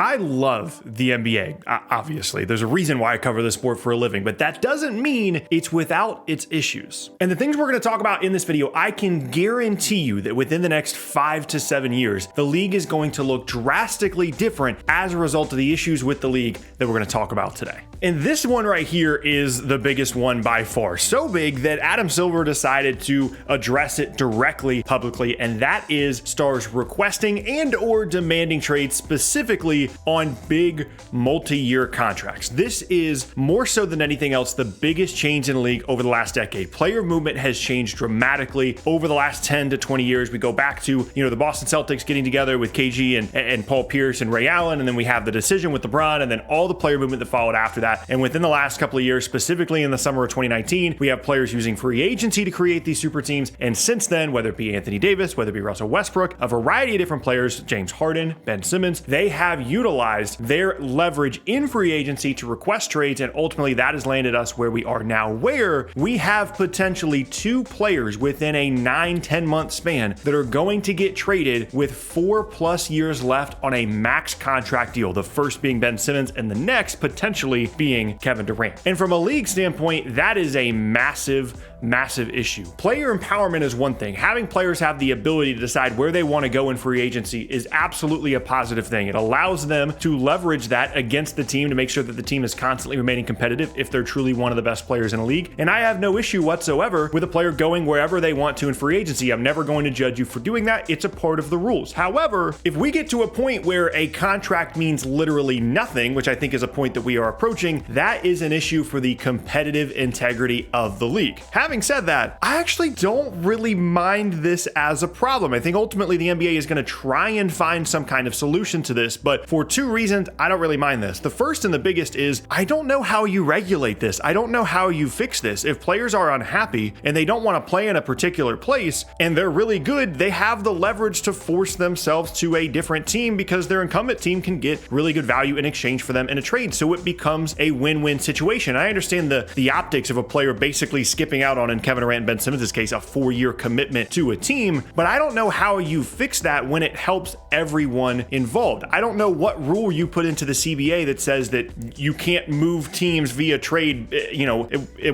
I love the NBA, obviously. There's a reason why I cover this sport for a living, but that doesn't mean it's without its issues. And the things we're going to talk about in this video, I can guarantee you that within the next 5 to 7 years, the league is going to look drastically different as a result of the issues with the league that we're going to talk about today. And this one right here is the biggest one by far. So big that Adam Silver decided to address it directly publicly, and that is stars requesting and or demanding trades specifically on big multi-year contracts. This is more so than anything else the biggest change in the league over the last decade. Player movement has changed dramatically over the last 10 to 20 years. We go back to, the Boston Celtics getting together with KG and Paul Pierce and Ray Allen, and then we have the decision with LeBron, and then all the player movement that followed after that. And within the last couple of years, specifically in the summer of 2019, we have players using free agency to create these super teams. And since then, whether it be Anthony Davis, whether it be Russell Westbrook, a variety of different players, James Harden, Ben Simmons, they have utilized their leverage in free agency to request trades, and ultimately that has landed us where we are now, where we have potentially 2 players within a 9-10 month span that are going to get traded with 4+ years left on a max contract deal, the first being Ben Simmons and the next potentially being Kevin Durant. And from a league standpoint, that is a massive issue. Player empowerment is one thing. Having players have the ability to decide where they want to go in free agency is absolutely a positive thing. It allows them to leverage that against the team to make sure that the team is constantly remaining competitive if they're truly one of the best players in the league. And I have no issue whatsoever with a player going wherever they want to in free agency. I'm never going to judge you for doing that. It's a part of the rules. However, if we get to a point where a contract means literally nothing, which I think is a point that we are approaching, that is an issue for the competitive integrity of the league. Having said that, I actually don't really mind this as a problem. I think ultimately the NBA is going to try and find some kind of solution to this, but for 2 reasons, I don't really mind this. The first and the biggest is I don't know how you regulate this. I don't know how you fix this. If players are unhappy and they don't want to play in a particular place and they're really good, they have the leverage to force themselves to a different team because their incumbent team can get really good value in exchange for them in a trade. So it becomes a win-win situation. I understand the optics of a player basically skipping out on, in Kevin Durant and Ben Simmons' case, a 4-year commitment to a team, but I don't know how you fix that when it helps everyone involved. I don't know what rule you put into the CBA that says that you can't move teams via trade,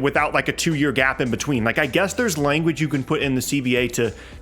without like a 2-year gap in between. Like, I guess there's language you can put in the CBA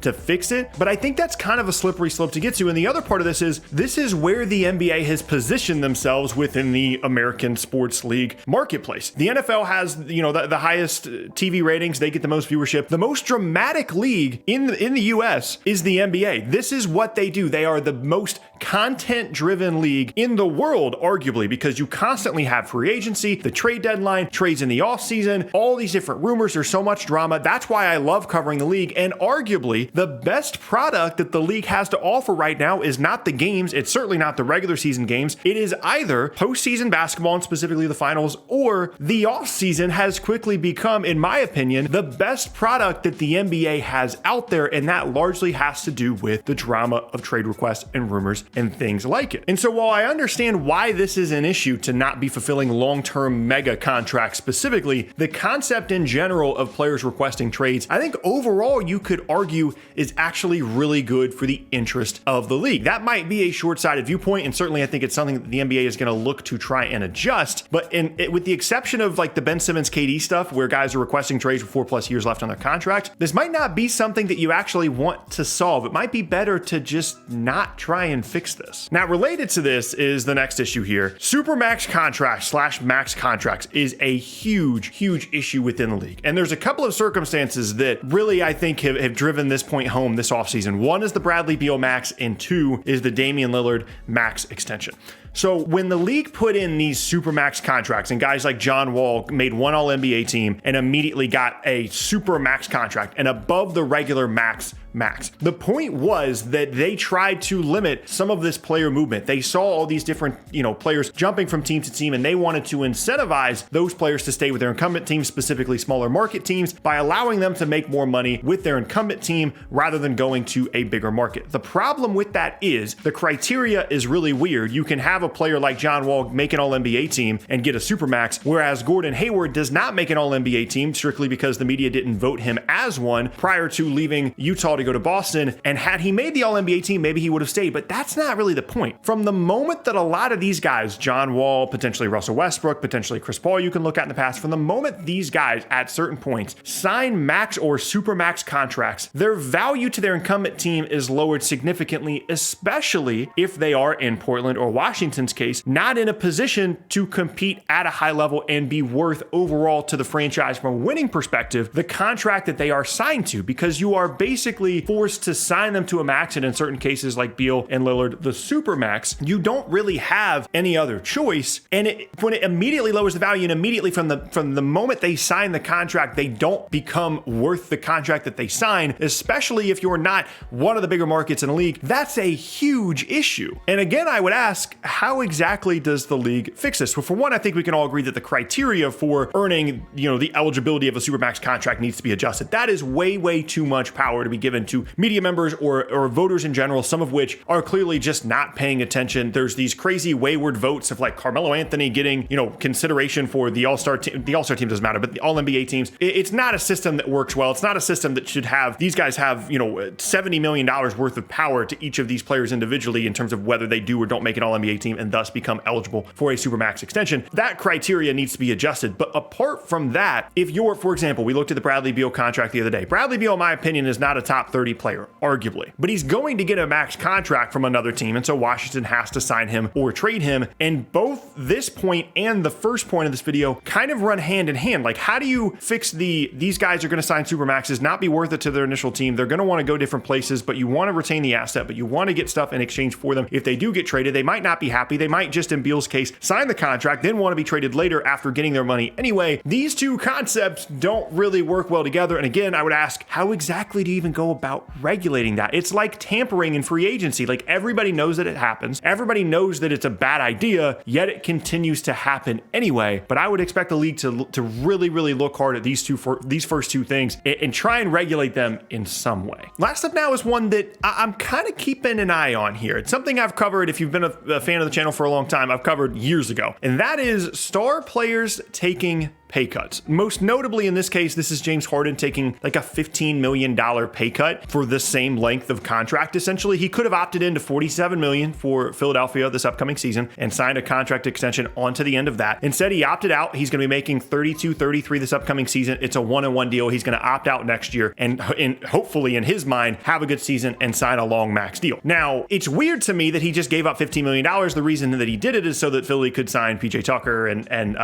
to fix it, but I think that's kind of a slippery slope to get to. And the other part of this is where the NBA has positioned themselves within the American sports league marketplace. The NFL has, the highest TV ratings. They get the most viewership. The most dramatic league in the US is the NBA. This is what they do. They are the most content-driven league in the world, arguably, because you constantly have free agency, the trade deadline, trades in the offseason, all these different rumors. There's so much drama. That's why I love covering the league. And arguably, the best product that the league has to offer right now is not the games. It's certainly not the regular season games. It is either postseason basketball, and specifically the finals, or the offseason has quickly become, in my opinion, the best product that the NBA has out there. And that largely has to do with the drama of trade requests and rumors and things like it. And so while I understand why this is an issue to not be fulfilling long-term mega contracts specifically, the concept in general of players requesting trades, I think overall you could argue is actually really good for the interest of the league. That might be a short-sighted viewpoint, and certainly I think it's something that the NBA is going to look to try and adjust. But with the exception of like the Ben Simmons KD stuff, where guys are requesting trades with 4+ years left on their contract, this might not be something that you actually want to solve. It might be better to just not try and fix this. Now, related to this is the next issue here. Supermax contracts / max contracts is a huge issue within the league. And there's a couple of circumstances that really, I think, have driven this point home this offseason. One is the Bradley Beal max, and 2 is the Damian Lillard max extension. So when the league put in these supermax contracts, and guys like John Wall made one All-NBA team and immediately got a supermax contract and above the regular max, the point was that they tried to limit some of this player movement. They saw all these different, players jumping from team to team, and they wanted to incentivize those players to stay with their incumbent teams, specifically smaller market teams, by allowing them to make more money with their incumbent team rather than going to a bigger market. The problem with that is the criteria is really weird. You can have a player like John Wall make an All-NBA team and get a supermax, whereas Gordon Hayward does not make an All-NBA team strictly because the media didn't vote him as one prior to leaving Utah to go to Boston. And had he made the All-NBA team, maybe he would have stayed, but that's not really the point. From the moment that a lot of these guys, John Wall, potentially Russell Westbrook, potentially Chris Paul, you can look at in the past, from the moment these guys at certain points sign max or super max contracts, their value to their incumbent team is lowered significantly, especially if they are, in Portland or Washington's case, not in a position to compete at a high level and be worth overall to the franchise from a winning perspective the contract that they are signed to, because you are basically forced to sign them to a max, and in certain cases like Beal and Lillard, the super max. You don't really have any other choice, and when it immediately lowers the value, and immediately from the moment they sign the contract, they don't become worth the contract that they sign, especially if you're not one of the bigger markets in the league. That's a huge issue. And again, I would ask, how exactly does the league fix this? Well, for one, I think we can all agree that the criteria for earning, the eligibility of a supermax contract needs to be adjusted. That is way too much power to be given to media members or voters in general, some of which are clearly just not paying attention. There's these crazy wayward votes of like Carmelo Anthony getting, consideration for the All-Star team. The All-Star team doesn't matter, but the All-NBA teams, it's not a system that works well. It's not a system that should have, these guys have, $70 million worth of power to each of these players individually in terms of whether they do or don't make an All-NBA team and thus become eligible for a supermax extension. That criteria needs to be adjusted. But apart from that, if you're, for example, we looked at the Bradley Beal contract the other day. Bradley Beal, in my opinion, is not a top 30 player, arguably, but he's going to get a max contract from another team. And so Washington has to sign him or trade him. And both this point and the first point of this video kind of run hand in hand. Like, how do you fix these guys are going to sign supermaxes, not be worth it to their initial team? They're going to want to go different places, but you want to retain the asset, but you want to get stuff in exchange for them. If they do get traded, they might not be happy. They might just, in Beal's case, sign the contract, then want to be traded later after getting their money anyway. These two concepts don't really work well together. And again, I would ask, how exactly do you even go about regulating that? It's like tampering in free agency. Like, everybody knows that it happens. Everybody knows that it's a bad idea, yet it continues to happen anyway. But I would expect the league to really look hard at these first two things and try and regulate them in some way. Last up now is one that I'm kind of keeping an eye on here. It's something I've covered, if you've been a fan of the channel for a long time, I've covered years ago. And that is star players taking pay cuts. Most notably in this case, this is James Harden taking like a $15 million pay cut for the same length of contract. Essentially, he could have opted into $47 million for Philadelphia this upcoming season and signed a contract extension onto the end of that. Instead, he opted out. He's going to be making $32, $33 this upcoming season. It's a one-on-one deal. He's going to opt out next year and hopefully, in his mind, have a good season and sign a long max deal. Now, it's weird to me that he just gave up $15 million. The reason that he did it is so that Philly could sign PJ Tucker and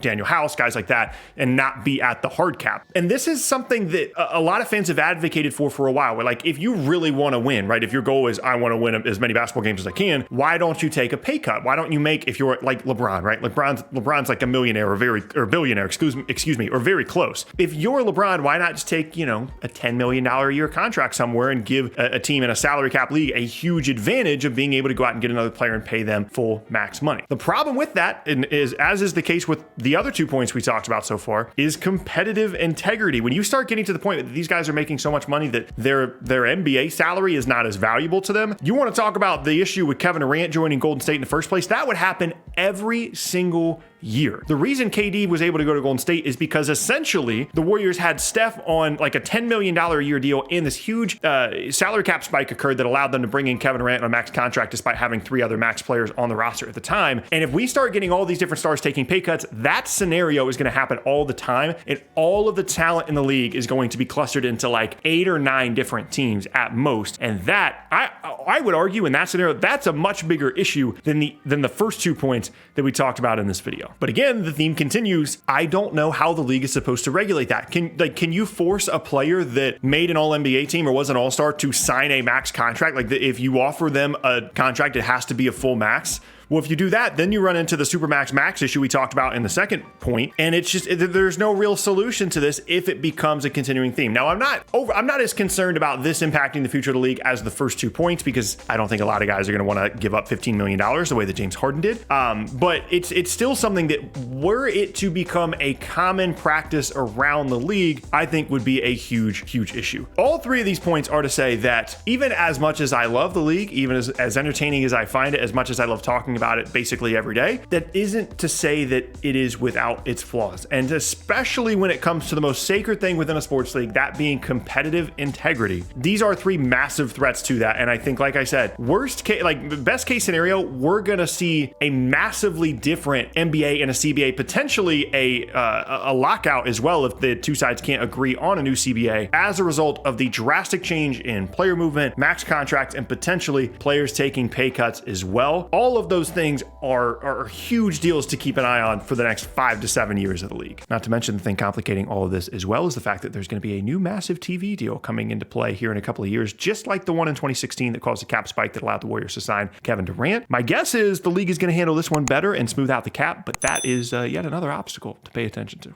Daniel House, guys like that, and not be at the hard cap. And this is something that a lot of fans have advocated for a while, where like, if you really want to win, right? If your goal is, I want to win as many basketball games as I can, why don't you take a pay cut? Why don't you make, if you're like LeBron, right? LeBron's like a millionaire or billionaire, excuse me, or very close. If you're LeBron, why not just take, a $10 million a year contract somewhere and give a team in a salary cap league a huge advantage of being able to go out and get another player and pay them full max money? The problem with that is, as is the case with the other 2 points we talked about so far, is competitive integrity. When you start getting to the point that these guys are making so much money that their NBA salary is not as valuable to them, you want to talk about the issue with Kevin Durant joining Golden State in the first place. That would happen every single year. The reason KD was able to go to Golden State is because essentially the Warriors had Steph on like a $10 million a year deal, and this huge salary cap spike occurred that allowed them to bring in Kevin Durant on a max contract despite having 3 other max players on the roster at the time. And if we start getting all these different stars taking pay cuts, that scenario is going to happen all the time, and all of the talent in the league is going to be clustered into like 8 or 9 different teams at most. And that, I would argue, in that scenario, that's a much bigger issue than the first 2 points that we talked about in this video. But again, the theme continues. I don't know how the league is supposed to regulate that. Can you force a player that made an All-NBA team or was an All-Star to sign a max contract? Like, if you offer them a contract, it has to be a full max. Well, if you do that, then you run into the Supermax Max issue we talked about in the second point. And it's just, there's no real solution to this if it becomes a continuing theme. Now, I'm not as concerned about this impacting the future of the league as the first 2 points, because I don't think a lot of guys are going to want to give up $15 million the way that James Harden did. But it's still something that, were it to become a common practice around the league, I think would be a huge issue. All 3 of these points are to say that even as much as I love the league, even as entertaining as I find it, as much as I love talking talking about it basically every day. That isn't to say that it is without its flaws. And especially when it comes to the most sacred thing within a sports league, that being competitive integrity. These are three massive threats to that. And I think, like I said, best case scenario, we're going to see a massively different NBA and a CBA, potentially a lockout as well if the two sides can't agree on a new CBA as a result of the drastic change in player movement, max contracts, and potentially players taking pay cuts as well. All of those things are huge deals to keep an eye on for the next 5 to 7 years of the league. Not to mention the thing complicating all of this as well is the fact that there's going to be a new massive TV deal coming into play here in a couple of years, just like the one in 2016 that caused a cap spike that allowed the Warriors to sign Kevin Durant. My guess is the league is going to handle this one better and smooth out the cap, but that is yet another obstacle to pay attention to.